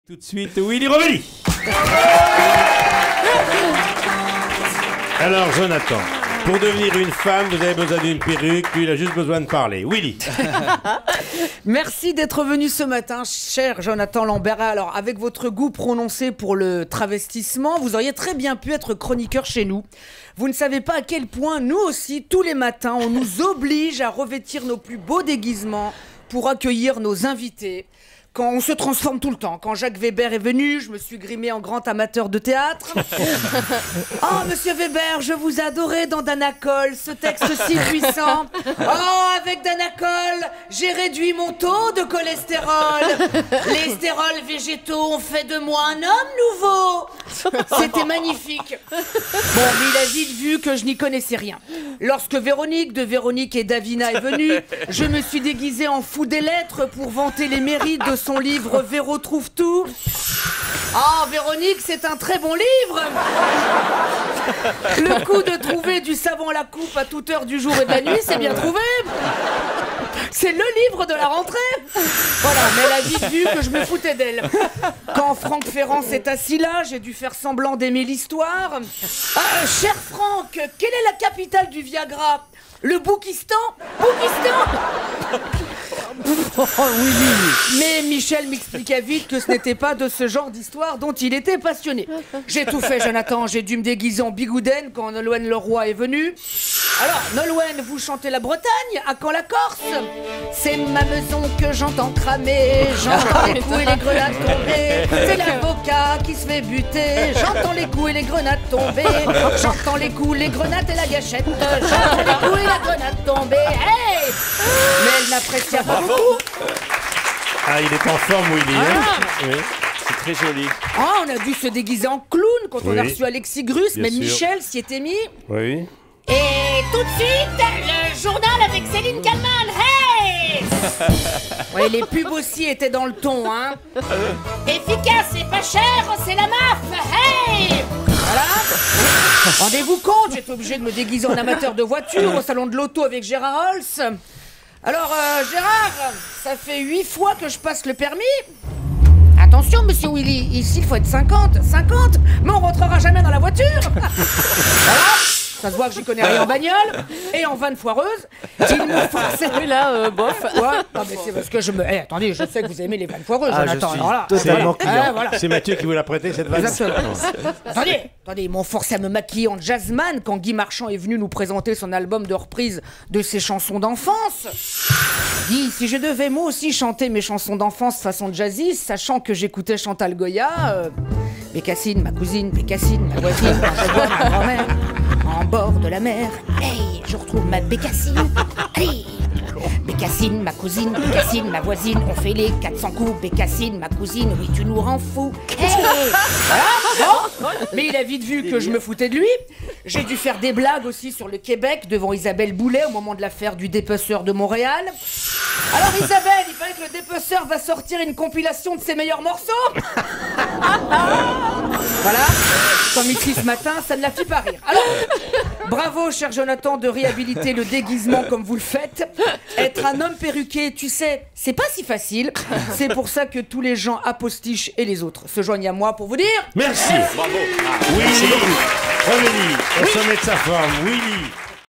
Tout de suite, Willy Rovelli. Alors, Jonathan, pour devenir une femme, vous avez besoin d'une perruque, lui, il a juste besoin de parler. Willy. Merci d'être venu ce matin, cher Jonathan Lambert. Alors, avec votre goût prononcé pour le travestissement, vous auriez très bien pu être chroniqueur chez nous. Vous ne savez pas à quel point, nous aussi, tous les matins, on nous oblige à revêtir nos plus beaux déguisements pour accueillir nos invités. Quand on se transforme tout le temps. Quand Jacques Weber est venu, je me suis grimé en grand amateur de théâtre. Oh, monsieur Weber, je vous adorais dans Danacol, ce texte si puissant. Oh, avec Danacol, j'ai réduit mon taux de cholestérol. Les stérols végétaux ont fait de moi un homme nouveau. C'était magnifique. Bon, mais il a vite vu que je n'y connaissais rien. Lorsque Véronique de Véronique et Davina est venue, je me suis déguisée en fou des lettres pour vanter les mérites de son livre Véro trouve tout. Ah, Véronique, c'est un très bon livre. Le coup de trouver du savon à la coupe à toute heure du jour et de la nuit, c'est bien trouvé. C'est le livre de la rentrée. Voilà, mais elle a vite vu que je me foutais d'elle. Quand Franck Ferrand s'est assis là, j'ai dû faire semblant d'aimer l'histoire. Ah, cher Franck, quelle est la capitale du Viagra? Le Boukistan? Boukistan. Oh, oui. Mais Michel m'expliqua vite que ce n'était pas de ce genre d'histoire dont il était passionné. J'ai tout fait, Jonathan. J'ai dû me déguiser en Bigouden quand Nolwenn Leroy est venu. Alors, Nolwenn, vous chantez la Bretagne? À quand la Corse? C'est ma maison que j'entends cramer. J'entends les coups et les grenades tomber. C'est l'avocat qui se fait buter. J'entends les coups et les grenades tomber. J'entends les coups, les grenades et la gâchette. J'entends les coups et la grenade tomber. Hey! Mais elle n'apprécia pas beaucoup. Ah, il est en forme, Willy. Hein, oui. C'est très joli. Ah, on a dû se déguiser en clown quand on a reçu Alexis Grus. Bien Même sûr. Michel s'y était mis. Oui. Et tout de suite, le journal avec Céline Kallmann. Hey! Ouais, les pubs aussi étaient dans le ton, hein. Efficace et pas cher, c'est la MAF. Hey! Voilà. Rendez-vous compte, j'étais obligé de me déguiser en amateur de voiture au salon de l'auto avec Gérard Holtz. Alors, Gérard, ça fait 8 fois que je passe le permis. Attention, monsieur Willy, ici il faut être 50, mais on rentrera jamais dans la voiture. Voilà. Ça se voit que j'y connais rien en bagnole et en vanne foireuse. Il me forçait. Oui, là, bof. Ouais, non, mais c'est parce que je me. Eh, attendez, je sais que vous aimez les vannes foireuses, Jonathan. suis Alors là, totalement voilà. client. Voilà. C'est Mathieu qui vous l'a prêté, cette vanne. Exactement. Attendez, ils m'ont forcé à me maquiller en jazzman quand Guy Marchand est venu nous présenter son album de reprise de ses chansons d'enfance. Guy, si je devais moi aussi chanter mes chansons d'enfance façon jazzy, sachant que j'écoutais Chantal Goya, Bécassine, ma cousine, Bécassine, ma voisine, ma grand-mère, en bord de la mer, hey, je retrouve ma Bécassine, hey. Bécassine, ma cousine, Bécassine, ma voisine, on fait les 400 coups, Bécassine, ma cousine, oui tu nous rends fous. Hey. Voilà, bon. Mais il a vite vu que je me foutais de lui. J'ai dû faire des blagues aussi sur le Québec devant Isabelle Boulet au moment de l'affaire du dépeceur de Montréal. Alors Isabelle, il paraît que le dépeceur va sortir une compilation de ses meilleurs morceaux. Voilà, comme ici ce matin, ça ne la fit pas rire. Alors, bravo cher Jonathan de réhabiliter le déguisement comme vous le faites. Être un homme perruqué, tu sais, c'est pas si facile. C'est pour ça que tous les gens apostiches et les autres se joignent à moi pour vous dire... Merci. Bravo. Willy Rovelli, au sommet de sa forme. Willy.